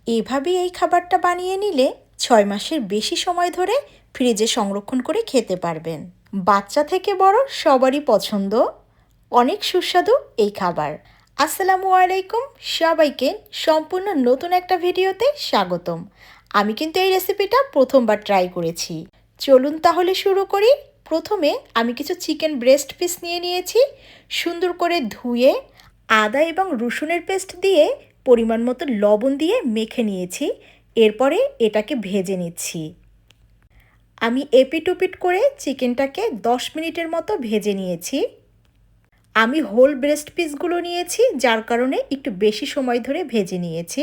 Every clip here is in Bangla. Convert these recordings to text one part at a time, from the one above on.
এভাবেই এই খাবারটা বানিয়ে নিলে 6 মাসের বেশি সময় ধরে ফ্রিজে সংরক্ষণ করে খেতে পারবেন। বাচ্চা থেকে বড় সবারই পছন্দ, অনেক সুস্বাদু এই খাবার। আসসালামু আলাইকুম, সবাইকে সম্পূর্ণ নতুন একটা ভিডিওতে স্বাগতম। আমি কিন্তু এই রেসিপিটা প্রথমবার ট্রাই করেছি। চলুন তাহলে শুরু করি। প্রথমে আমি কিছু চিকেন ব্রেস্ট পিস নিয়ে নিয়েছি। সুন্দর করে ধুয়ে আদা এবং রসুনের পেস্ট দিয়ে পরিমাণ মতো লবণ দিয়ে মেখে নিয়েছি। এরপরে এটাকে ভেজে নিচ্ছি। আমি এপিট ওপিট করে চিকেনটাকে 10 মিনিটের মতো ভেজে নিয়েছি। আমি হোল ব্রেস্ট পিসগুলো নিয়েছি, যার কারণে একটু বেশি সময় ধরে ভেজে নিয়েছি।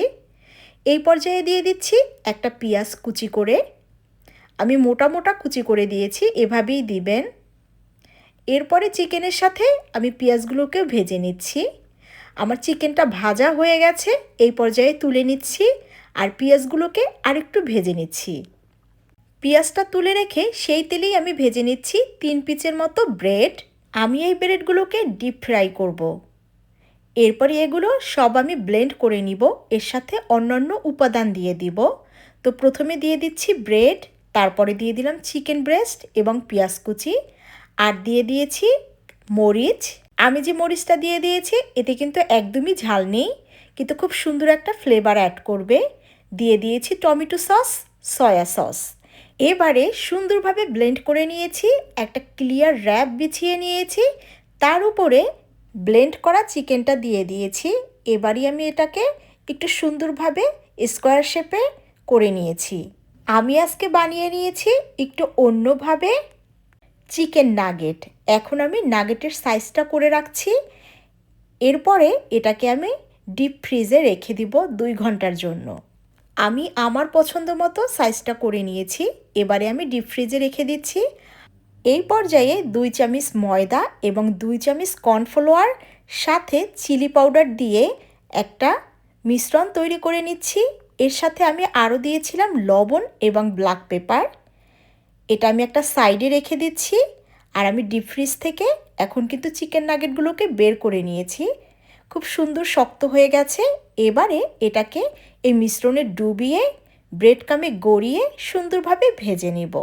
এই পর্যায়ে দিয়ে দিচ্ছি একটা পেঁয়াজ কুচি করে। আমি মোটা মোটা কুচি করে দিয়েছি, এভাবেই দিবেন। এরপরে চিকেনের সাথে আমি পেঁয়াজগুলোকেও ভেজে নিচ্ছি। আমার চিকেনটা ভাজা হয়ে গেছে, এই পর্যায়ে তুলে নিচ্ছি আর পেঁয়াজগুলোকে আরেকটু ভেজে নিচ্ছি। পেঁয়াজটা তুলে রেখে সেই তেলেই আমি ভেজে নিচ্ছি 3 পিসের মতো ব্রেড। আমি এই ব্রেডগুলোকে ডিপ ফ্রাই করব। এরপরে এগুলো সব আমি ব্লেন্ড করে নিব, এর সাথে অন্যান্য উপাদান দিয়ে দিব। তো প্রথমে দিয়ে দিচ্ছি ব্রেড, তারপরে দিয়ে দিলাম চিকেন ব্রেস্ট এবং পেঁয়াজ কুচি, আর দিয়ে দিয়েছি মরিচ। আমি যে মরিচটা দিয়ে দিয়েছি এতে কিন্তু একদমই ঝাল নেই, কিন্তু খুব সুন্দর একটা ফ্লেভার অ্যাড করবে। দিয়ে দিয়েছি টমেটো সস, সয়া সস। এবারে সুন্দরভাবে ব্লেন্ড করে নিয়েছি, একটা ক্লিয়ার র্যাপ বিছিয়ে নিয়েছি, তার উপরে ব্লেন্ড করা চিকেনটা দিয়ে দিয়েছি। এবারই আমি এটাকে একটু সুন্দরভাবে স্কোয়ার শেপে করে নিয়েছি। আমি আজকে বানিয়ে নিয়েছি একটু অন্যভাবে চিকেন নাগেট। এখন আমি নাগেটের সাইজটা করে রাখছি। এরপরে এটাকে আমি ডিপ ফ্রিজে রেখে দিব 2 ঘন্টার জন্য। আমি আমার পছন্দ মতো সাইজটা করে নিয়েছি। এবারে আমি ডিপ ফ্রিজে রেখে দিচ্ছি। এই পর্যায়ে 2 চামচ ময়দা এবং 2 চামচ কর্নফ্লাওয়ার সাথে চিলি পাউডার দিয়ে একটা মিশ্রণ তৈরি করে নিচ্ছি। এর সাথে আমি আরও দিয়েছিলাম লবণ এবং ব্ল্যাক পেপার। এটা আমি একটা সাইডে রেখে দিচ্ছি। আর আমি ডিপ ফ্রিজ থেকে এখন কিন্তু চিকেন নাগেটগুলোকে বের করে নিয়েছি। খুব সুন্দর শক্ত হয়ে গেছে। এবারে এটাকে এই মিশ্রণে ডুবিয়ে ব্রেড কামে গড়িয়ে সুন্দরভাবে ভেজে নেব।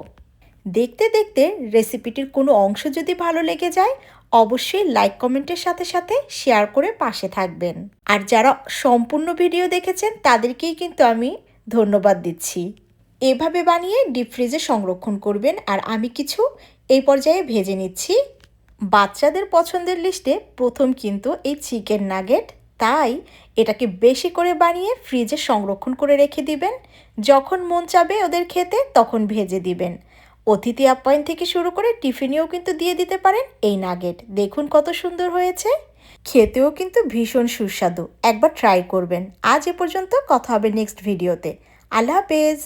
দেখতে দেখতে রেসিপিটির কোনো অংশ যদি ভালো লেগে যায়, অবশ্যই লাইক কমেন্টের সাথে সাথে শেয়ার করে পাশে থাকবেন। আর যারা সম্পূর্ণ ভিডিও দেখেছেন তাদেরকেই কিন্তু আমি ধন্যবাদ দিচ্ছি। এভাবে বানিয়ে ডিপ ফ্রিজে সংরক্ষণ করবেন। আর আমি কিছু এই পর্যায়ে ভেজে নিচ্ছি। বাচ্চাদের পছন্দের লিস্টে প্রথম কিন্তু এই চিকেন নাগেট, তাই এটাকে বেশি করে বানিয়ে ফ্রিজে সংরক্ষণ করে রেখে দিবেন। যখন মন চাবে ওদের খেতে তখন ভেজে দিবেন। অতিথি আপ্যায়ন থেকে শুরু করে টিফিনেও কিন্তু দিয়ে দিতে পারেন এই নাগেট। দেখুন কত সুন্দর হয়েছে, খেতেও কিন্তু ভীষণ সুস্বাদু। একবার ট্রাই করবেন। আজ এ পর্যন্ত, কথা হবে নেক্সট ভিডিওতে। আল্লাহ হাফেজ।